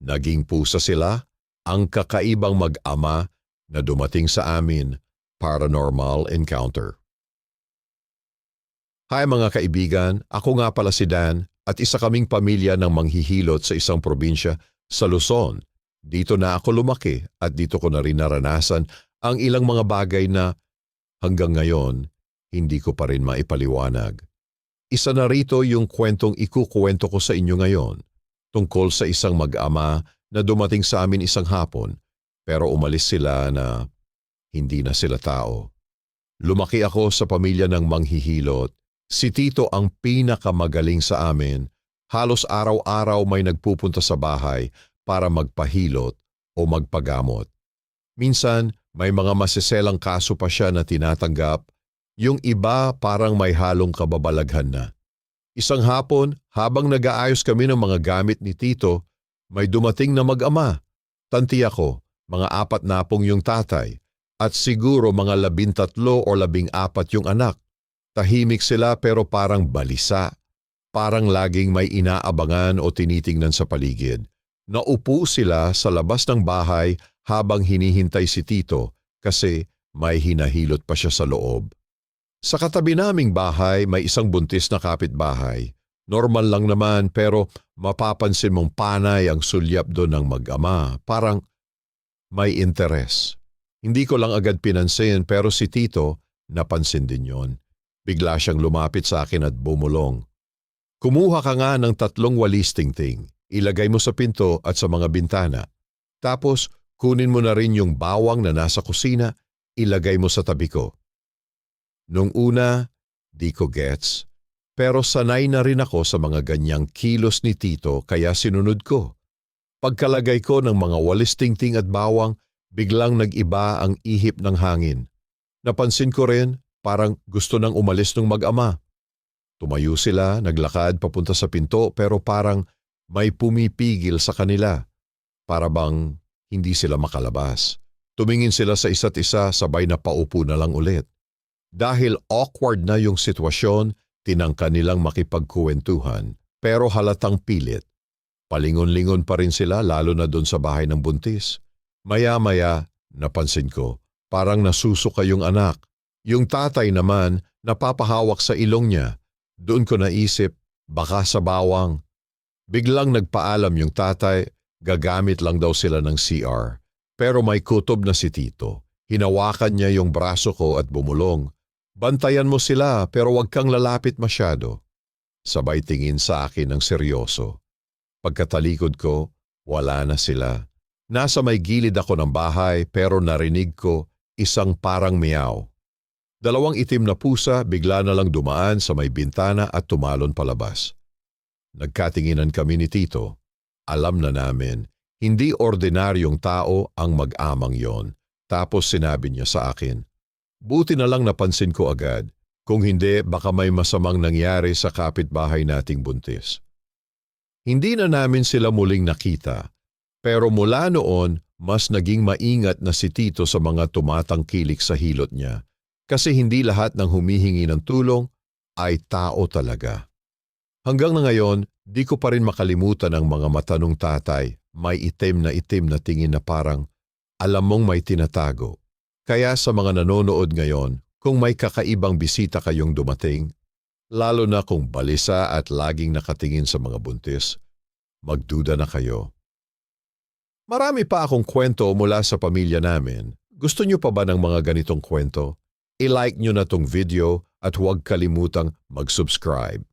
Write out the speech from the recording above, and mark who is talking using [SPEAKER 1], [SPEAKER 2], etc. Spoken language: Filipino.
[SPEAKER 1] Naging pusa sila, ang kakaibang mag-ama na dumating sa amin, paranormal encounter. Hi mga kaibigan, ako nga pala si Dan at isa kaming pamilya ng manghihilot sa isang probinsya sa Luzon. Dito na ako lumaki at dito ko na rin naranasan ang ilang mga bagay na hanggang ngayon hindi ko pa rin maipaliwanag. Isa na rito yung kwentong ikukuwento ko sa inyo ngayon tungkol sa isang mag-ama na dumating sa amin isang hapon pero umalis sila na hindi na sila tao. Lumaki ako sa pamilya ng manghihilot. Si Tito ang pinakamagaling sa amin. Halos araw-araw may nagpupunta sa bahay para magpahilot o magpagamot. Minsan may mga masiselang kaso pa siya na tinatanggap. Yung iba parang may halong kababalaghan na. Isang hapon, habang nag-aayos kami ng mga gamit ni Tito, may dumating na mag-ama. Tanti ako, mga 40 yung tatay, at siguro mga 13 o 14 yung anak. Tahimik sila pero parang balisa. Parang laging may inaabangan o tinitingnan sa paligid. Naupo sila sa labas ng bahay habang hinihintay si Tito kasi may hinahilot pa siya sa loob. Sa katabi naming bahay may isang buntis na kapitbahay. Normal lang naman pero mapapansin mong panay ang sulyap doon ng mag-ama. Parang may interes. Hindi ko lang agad pinansin pero si Tito napansin din yon. Bigla siyang lumapit sa akin at bumulong. Kumuha ka nga ng 3 walis tingting. Ilagay mo sa pinto at sa mga bintana. Tapos kunin mo na rin yung bawang na nasa kusina, ilagay mo sa tabi ko. Nung una, di ko gets. Pero sanay na rin ako sa mga ganyang kilos ni Tito kaya sinunod ko. Pagkalagay ko ng mga walis tingting at bawang, biglang nag-iba ang ihip ng hangin. Napansin ko rin, parang gusto nang umalis ng mag-ama. Tumayo sila, naglakad papunta sa pinto pero parang may pumipigil sa kanila. Para bang hindi sila makalabas. Tumingin sila sa isa't isa sabay na paupo na lang ulit. Dahil awkward na yung sitwasyon, tinangka nilang makipagkuwentuhan pero halatang pilit. Palingon-lingon pa rin sila lalo na doon sa bahay ng buntis. Maya-maya, napansin ko, parang nasusuka yung anak. Yung tatay naman, napapahawak sa ilong niya. Doon ko naisip, baka sa bawang. Biglang nagpaalam yung tatay, gagamit lang daw sila ng CR. Pero may kutob na si Tito. Hinawakan niya yung braso ko at bumulong. Bantayan mo sila pero wag kang lalapit masyado. Sabay tingin sa akin ng seryoso. Pagkatalikod ko, wala na sila. Nasa may gilid ako ng bahay pero narinig ko isang parang meow. 2 itim na pusa bigla na lang dumaan sa may bintana at tumalon palabas. Nagkatinginan kami ni Tito. Alam na namin, hindi ordinaryong tao ang mag-amang yon. Tapos sinabi niya sa akin, buti na lang napansin ko agad. Kung hindi, baka may masamang nangyari sa kapitbahay nating buntis. Hindi na namin sila muling nakita. Pero mula noon, mas naging maingat na si Tito sa mga tumatangkilik sa hilot niya. Kasi hindi lahat ng humihingi ng tulong ay tao talaga. Hanggang na ngayon, di ko pa rin makalimutan ang mga mata ng tatay. May itim na tingin na parang alam mong may tinatago. Kaya sa mga nanonood ngayon, kung may kakaibang bisita kayong dumating, lalo na kung balisa at laging nakatingin sa mga buntis, magduda na kayo. Marami pa akong kwento mula sa pamilya namin. Gusto niyo pa ba ng mga ganitong kwento? I-like nyo na tong video at huwag kalimutang mag-subscribe.